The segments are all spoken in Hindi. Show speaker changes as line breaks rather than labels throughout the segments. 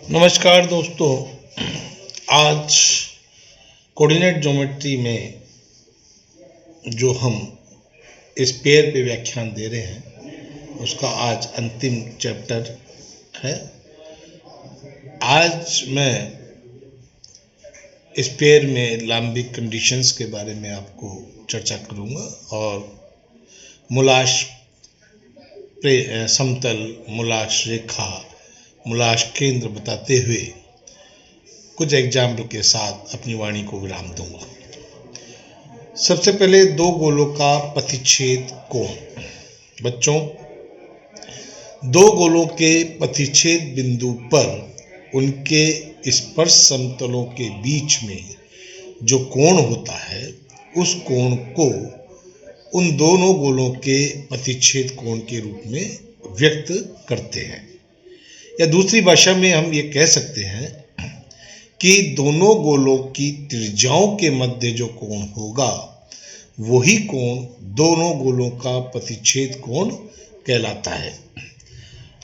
नमस्कार दोस्तों। आज कोऑर्डिनेट ज्योमेट्री में जो हम स्फीयर पे व्याख्यान दे रहे हैं उसका आज अंतिम चैप्टर है। आज मैं स्फीयर में लाम्बिक कंडीशंस के बारे में आपको चर्चा करूंगा और मूलाश समतल, मूलाश रेखा, मूलाश केंद्र बताते हुए कुछ एग्जाम्पल के साथ अपनी वाणी को विराम दूंगा। सबसे पहले दो गोलों का प्रतिच्छेद कोण। बच्चों, दो गोलों के प्रतिच्छेद बिंदु पर उनके स्पर्श समतलों के बीच में जो कोण होता है उस कोण को उन दोनों गोलों के प्रतिच्छेद कोण के रूप में व्यक्त करते हैं, या दूसरी भाषा में हम ये कह सकते हैं कि दोनों गोलों की त्रिज्याओं के मध्य जो कोण होगा वही कोण दोनों गोलों का प्रतिच्छेद कोण कहलाता है।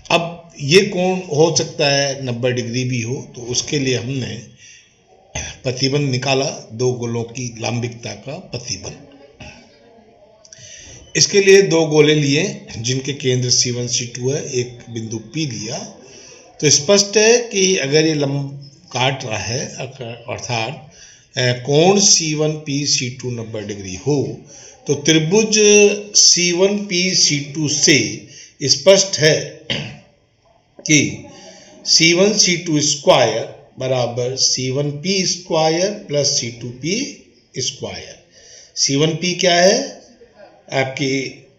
अब ये कोण हो सकता है 90 डिग्री भी हो, तो उसके लिए हमने प्रतिबंध निकाला, दो गोलों की लांबिकता का प्रतिबंध। इसके लिए दो गोले लिए जिनके केंद्र C1 C2 है, एक बिंदु P लिया, तो स्पष्ट है कि अगर ये लंब काट रहा है अर्थात कोण C1P C2 90 डिग्री हो तो त्रिभुज C1P C2 से स्पष्ट है कि C1 C2 स्क्वायर बराबर C1P square plus C2P square. C1P क्या है? आपकी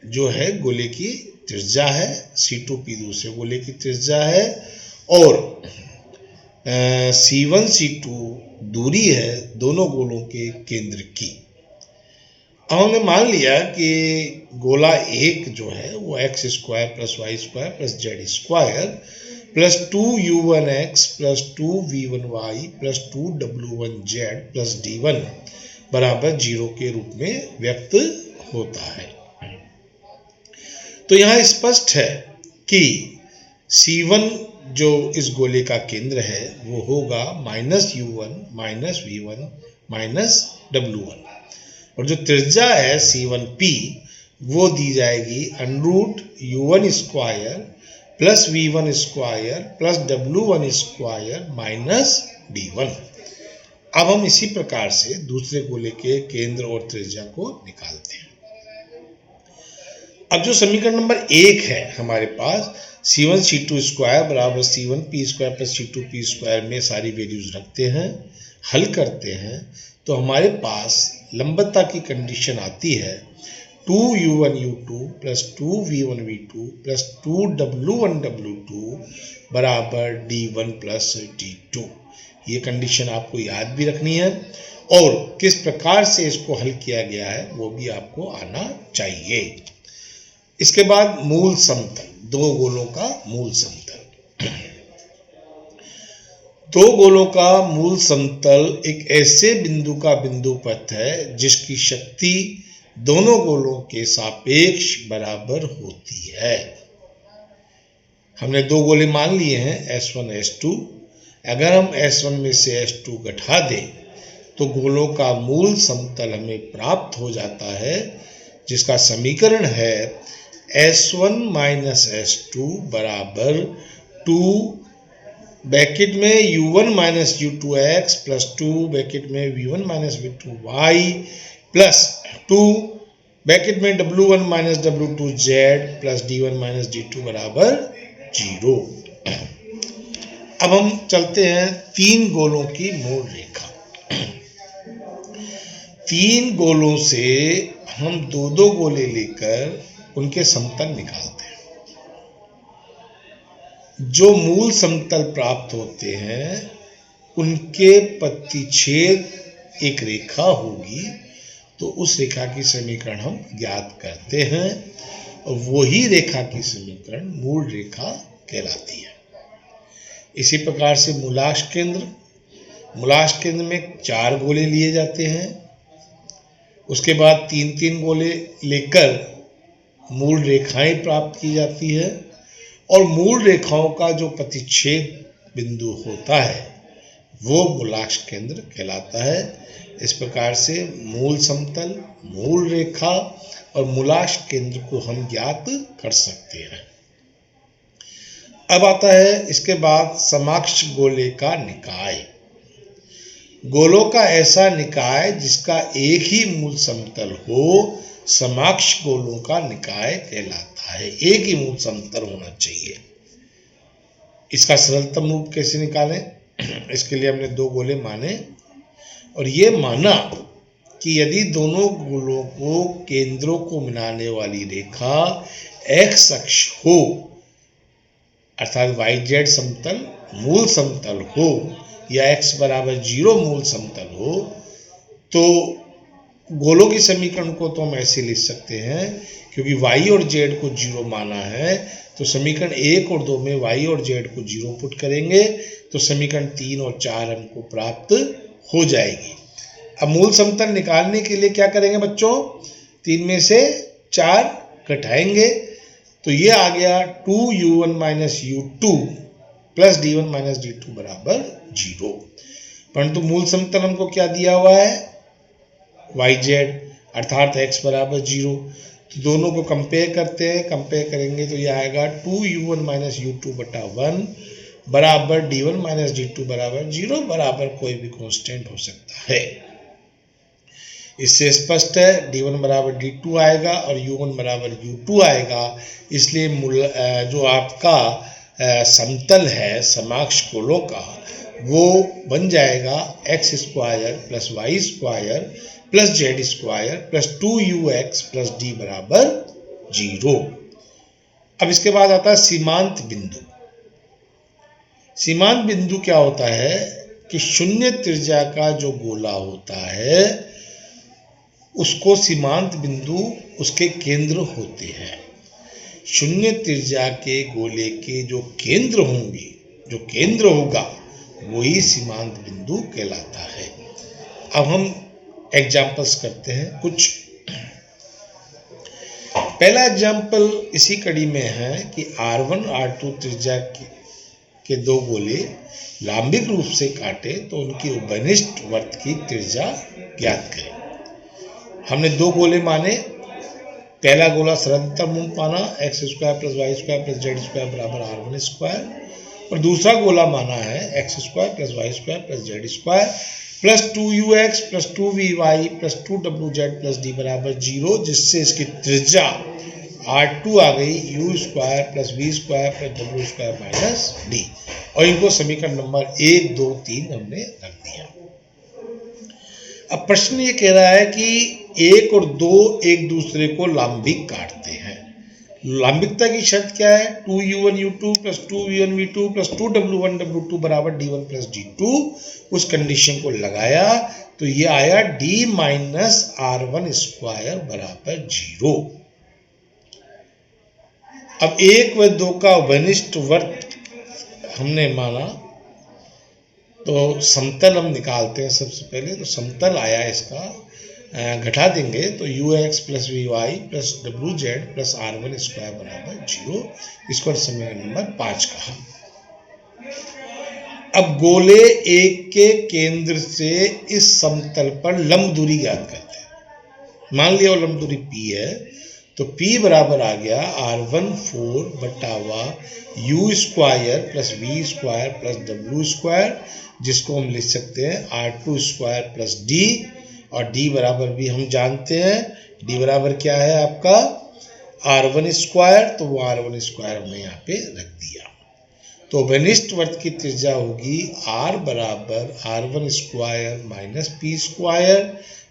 जो है गोले की त्रिज्या है, C2P दूसरे गोले की त्रिज्या है और C1 C2 दूरी है दोनों गोलों के केंद्र की। अब हमने मान लिया कि गोला एक जो है वो x square plus Y square plus Z square plus 2u1x plus 2v1y plus 2w1z plus d1 बराबर 0 के रूप में व्यक्त होता है। तो यहाँ स्पष्ट है कि C1 जो इस गोले का केंद्र है वो होगा -u1 -v1 -w1 और जो त्रिज्या है C1P वो दी जाएगी √u1 square plus v1 square plus w1 square minus d1। अब हम इसी प्रकार से दूसरे गोले के केंद्र और त्रिज्या को निकालते हैं। अब जो समीकरण नंबर 1 है हमारे पास C1 C2 स्क्वायर बराबर C1P square plus C2P square में सारी वैल्यूज रखते हैं, हल करते हैं तो हमारे पास लंबता की कंडीशन आती है 2u1u2 plus 2v1v2 plus 2w1w2 बराबर d1 प्लस d2। ये कंडीशन आपको याद भी रखनी है और किस प्रकार से इसको हल किया गया है वो भी आपको आना चाहिए। इसके बाद मूल समतल, दो गोलों का मूल समतल। दो गोलों का मूल समतल एक ऐसे बिंदु का बिंदु पथ है जिसकी शक्ति दोनों गोलों के सापेक्ष बराबर होती है। हमने दो गोले मान लिए हैं S1 S2। अगर हम S1 में से S2 घटा दें तो गोलों का मूल समतल हमें प्राप्त हो जाता है, जिसका समीकरण है S1 माइनस S2 बराबर 2 ब्रैकेट में u1 minus u2x plus 2 bracket में v1 minus v2y plus 2 bracket में w1 minus w2z plus d1 minus d2 बराबर 0। अब हम चलते हैं तीन गोलों की मूल रेखा। तीन गोलों से हम दो दो गोले लेकर उनके समतल निकालते हैं। जो मूल समतल प्राप्त होते हैं उनके प्रतिच्छेद एक रेखा होगी, तो उस रेखा की समीकरण हम ज्ञात करते हैं और वही रेखा की समीकरण मूल रेखा कहलाती है। इसी प्रकार से मूलाश केंद्र में 4 गोले लिए जाते हैं, उसके बाद 3-3 गोले लेकर मूल रेखाएं प्राप्त की जाती है और मूल रेखाओं का जो प्रतिच्छेद बिंदु होता है वो मूलाक्ष केंद्र कहलाता है। इस प्रकार से मूल समतल, मूल रेखा और मूलाक्ष केंद्र को हम ज्ञात कर सकते हैं। अब आता है इसके बाद समकक्ष गोले का निकाय। गोलों का ऐसा निकाय जिसका एक ही मूल समतल हो समकक्ष गोलों का निकाय कहलाता है। एक ही मूल समतल होना चाहिए। इसका सरलतम रूप कैसे निकालें? इसके लिए हमने दो गोले माने और ये माना कि यदि दोनों गोलों को केंद्रों को मिलाने वाली रेखा x अक्ष हो अर्थात yz समतल मूल समतल हो या x बराबर 0 मूल समतल हो तो गोलों के समीकरण को तो हम ऐसे लिख सकते हैं, क्योंकि y और z को 0 माना है तो समीकरण 1 और 2 में y और z को 0 पुट करेंगे तो समीकरण 3 और 4 हमको प्राप्त हो जाएगी। अब मूल समतल निकालने के लिए क्या करेंगे बच्चों? 3 में से 4 घटाएंगे तो ये आ गया 2u1 minus u2 plus d1 minus d2 बराबर 0। परंतु मूल समतल हमको क्या दिया हुआ है? yz अर्थात x बराबर 0। तो दोनों को कंपेयर करते हैं, कंपेयर करेंगे तो यह आएगा 2u1 माइनस u2 बटा 1 बराबर d1 माइनस d2 बराबर 0 बराबर कोई भी कांस्टेंट हो सकता है। इससे स्पष्ट है d1 बराबर d2 आएगा और u1 बराबर u2 आएगा। इसलिए जो आपका समतल है समकक्ष गोलों का वो बन जाएगा x square plus y square plus z square plus 2ux plus d बराबर 0। अब इसके बाद आता है सीमांत बिंदु। सीमांत बिंदु क्या होता है कि शून्य त्रिज्या का जो गोला होता है उसको सीमांत बिंदु उसके केंद्र होते हैं। शून्य त्रिज्या के गोले के जो केंद्र होंगे, जो केंद्र होगा वही सीमांत बिंदु कहलाता है। अब हम एग्जाम्पल्स करते हैं कुछ। पहला एग्जाम्पल इसी कड़ी में है कि R1 R2 त्रिज्या के दो गोले लांबिक रूप से काटे तो उनकी उभयनिष्ठ वृत्त की त्रिज्या ज्ञात करें। हमने दो गोले माने। पहला गोला सरलतम रूप माना x square plus Y square plus Z square बराबर R1 स्क्वायर और दूसरा गोला माना है x square plus Y square plus Z square plus 2ux plus 2vy plus 2wz plus d बराबर 0, जिससे इसकी त्रिज्या R2 आ गई u square plus v square plus w square minus d और इनको समीकरण नंबर 1, 2, 3 हमने रख दिया। अब प्रश्न ये कह रहा है कि 1 और 2 एक दूसरे को लांबिक काटते हैं। लांबिकता की शर्त क्या है? 2u1 u2 plus 2v1 v2 plus 2w1 w2 बराबर d1 प्लस d2। उस कंडीशन को लगाया तो ये आया d माइनस r1 स्क्वायर बराबर 0। अब 1 व 2 का उभयनिष्ठ वृत्त हमने माना तो समतल हम निकालते हैं। सबसे पहले तो समतल आया इसका, घटा देंगे तो ux plus vy plus wz plus r1 square बराबर 0। इसको समीकरण नंबर 5 कहा। अब गोले एक के केंद्र से इस समतल पर लंब दूरी ज्ञात करते हैं। मान लिया वो लंब दूरी p है तो p बराबर आ गया r1 4 बटावा u square plus v square plus w square, जिसको हम लिख सकते हैं r2 स्क्वायर प्लस d और d बराबर भी हम जानते हैं। d बराबर क्या है आपका r1 स्क्वायर, तो वो r1 स्क्वायर हमने यहाँ पे रख दिया। तो उभयनिष्ठ वृत्त की त्रिज्या होगी r बराबर r1 square minus p square.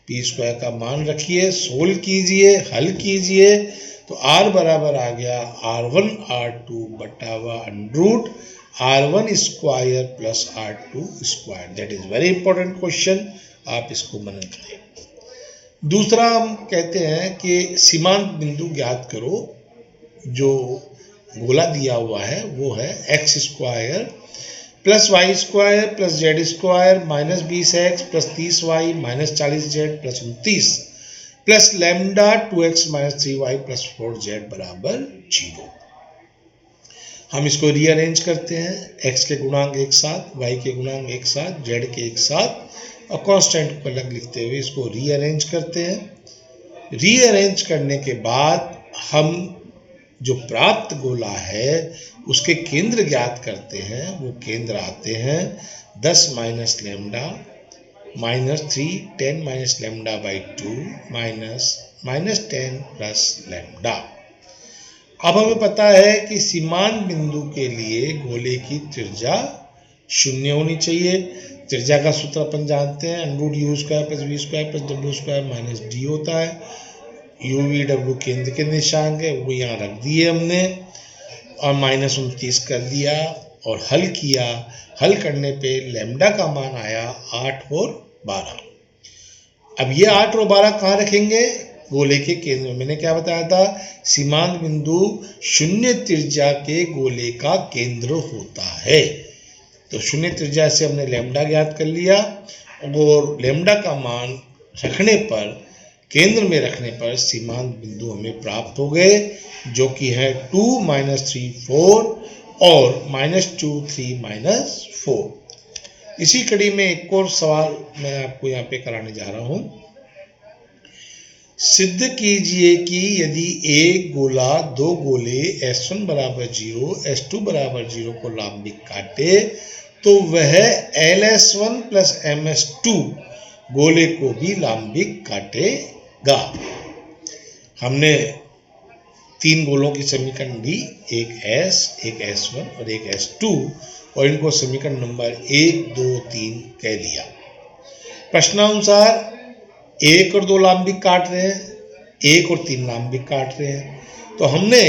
p square का मान रखिए, सोल्व कीजिए, हल कीजिए तो r बराबर आ गया r1 r2 बटावा under root r1 square plus r2 square. That is very important question, आप इसको मनन करें। दूसरा हम कहते हैं कि सीमांत बिंदु ज्ञात करो। जो गोला दिया हुआ है वो है x square plus Y square plus Z square minus 20x plus 30y minus 40z plus 29 plus lambda 2x minus 3y plus 4z बराबर 0। हम इसको रीअरेंज करते हैं, x के गुणांक एक साथ, y के गुणांक एक साथ, z के एक साथ और कांस्टेंट को अलग लिखते हुए इसको रीअरेंज करते हैं। रीअरेंज करने के बाद हम जो प्राप्त गोला है उसके केंद्र ज्ञात करते हैं। वो केंद्र आते हैं 10 minus lambda minus 3 10 minus lambda by 2 minus 10 plus lambda. अब हमें पता है कि सीमांत बिंदु के लिए गोले की त्रिज्या 0 होनी चाहिए। त्रिज्या का सूत्र अपन जानते हैं, √u² + v² + w² minus d होता है। u v w केंद्र के निशांक है, वो यहाँ रख दिए हमने और -29 कर दिया और हल किया। हल करने पे लैम्डा का मान आया 8 और 12। अब ये 8 और 12 कहाँ रखेंगे? गोले के केंद्र में। मैंने क्या बताया था? सीमांत बिंदु शून्य त्रिज्या के गोले का केंद्र होता है। तो शून्य त्रिज्या से हमने लैम्डा ज्ञात कर लिया और लैम्डा का मान रखने पर, केंद्र में रखने पर सीमांत बिंदु हमें प्राप्त हो गए, जो कि है 2 - 3 4 और -2 3 - 4। इसी कड़ी में एक और सवाल मैं आपको यहाँ पे कराने जा रहा हूँ। सिद्ध कीजिए कि यदि एक गोला दो गोले S1 = 0 S2 = 0 को लांबिक काटे तो वह LS1 + MS2 गोले को भी लांबिक काटेगा। हमने 3 गोलों की समीकरण दी, एक S, एक S1 और एक S2, और इनको समीकरण नंबर 1 2 3 कह दिया। प्रश्नानुसार 1 और 2 लांबिक काट रहे हैं, 1 और 3 लांबिक काट रहे हैं। तो हमने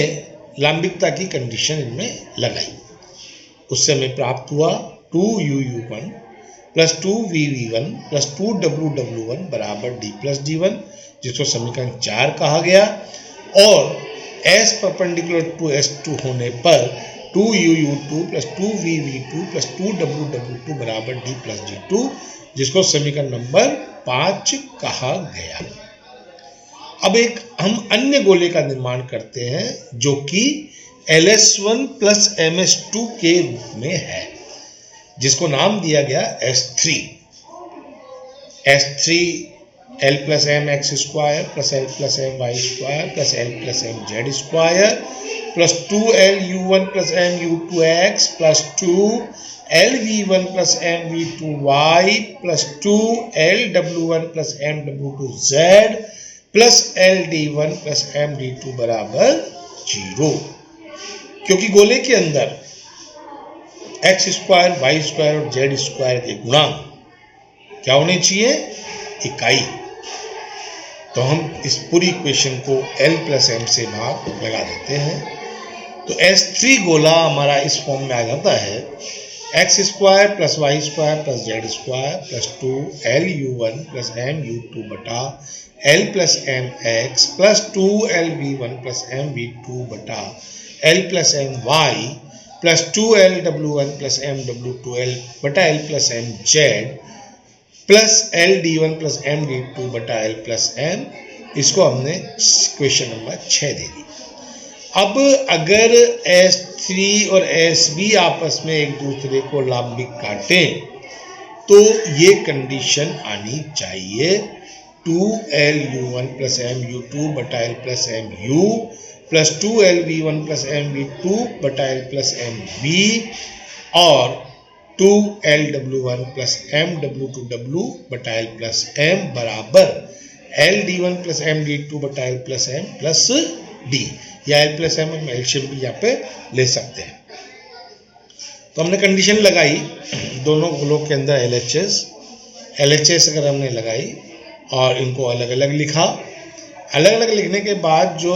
लांबिकता की कंडीशन इनमें लगाई। उससे हमें प्राप्त हुआ 2u(u1) + 2v(v1) + 2w(w1) = d + d1, जिसको समीकरण 4 कहा गया। और S परपेंडिकुलर टू S2 होने पर 2u(u2) + 2v(v2) + 2w(w2) = d + d2, जिसको समीकरण नंबर 5 कहा गया। अब एक हम अन्य गोले का निर्माण करते हैं जो कि LS1 + MS2 के रूप में है, जिसको नाम दिया गया S3। S3 L + mx² + L + my² + L + mz² + 2LU1 + MU2x + 2LV1 + MV2y + 2LW1 + MW2z + LD1 + MD2 = 0। क्योंकि गोले के अंदर x², y² और z² के गुणांक क्या होने चाहिए? इकाई। तो हम इस पूरी इक्वेशन को L + m से भाग लगा देते हैं। तो S3 गोला हमारा इस फॉर्म में आ जाता है x² + y² + z² + 2LU1 + MU2 बटा L + mx + 2LV1 + MV2 बटा L + my + 2LW1 + MW2 बटा L + mz + LD1 + MD2 बटा L + m। इसको हमने इक्वेशन नंबर 6 दे दी। अब अगर S3 और SB आपस में एक दूसरे को लांबिक काटें तो ये कंडीशन आनी चाहिए 2LU1 + MU2 बटा L + MU + 2LV1 + MV2 बटा L + MV और 2LW1 + MW2W बटा L + m बराबर LD1 + MD2 बटा L + m + d, या L + m हम एलसीएम भी यहाँ पे ले सकते हैं। तो हमने कंडीशन लगाई दोनों गोलों के अंदर LHS अगर हमने लगाई और इनको अलग अलग लिखा। अलग अलग लिखने के बाद जो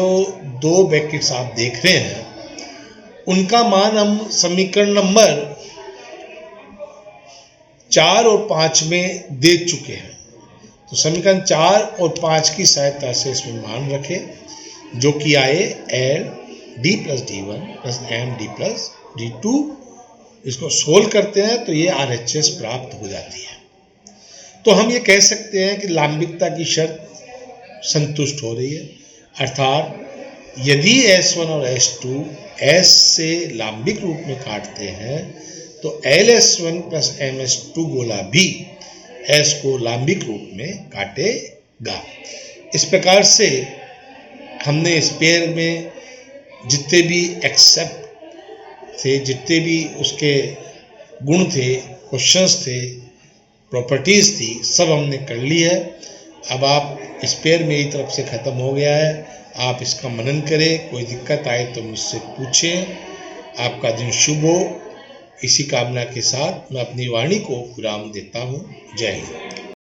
2 ब्रैकेट्स आप देख रहे हैं उनका मान हम समीकरण नंबर 4 और 5 में दे चुके हैं। तो समीकरण 4 और 5 की सहायता से इसमें मान रखें, जो कि आए L d + d1 + m d + d2। इसको सोल्व करते हैं तो ये RHS प्राप्त हो जाती है। तो हम ये कह सकते हैं कि लांबिकता की शर्त संतुष्ट हो रही है, अर्थात यदि S1 और S2 S से लांबिक रूप में काटते हैं तो LS1 प्लस MS2 गोला भी S को लांबिक रूप में काटेगा। इस प्रकार से हमने इस पेयर में जितने भी एक्सेप्ट थे, जितने भी उसके गुण थे, क्वेश्चंस थे, प्रॉपर्टीज़ थी, सब हमने कर ली है। अब आप इस पेयर मेरी तरफ से ख़त्म हो गया है। आप इसका मनन करें, कोई दिक्कत आए तो मुझसे पूछें। आपका दिन शुभ हो। इसी कामना के साथ मैं अपनी वाणी को विराम देता हूँ। जय हिंद।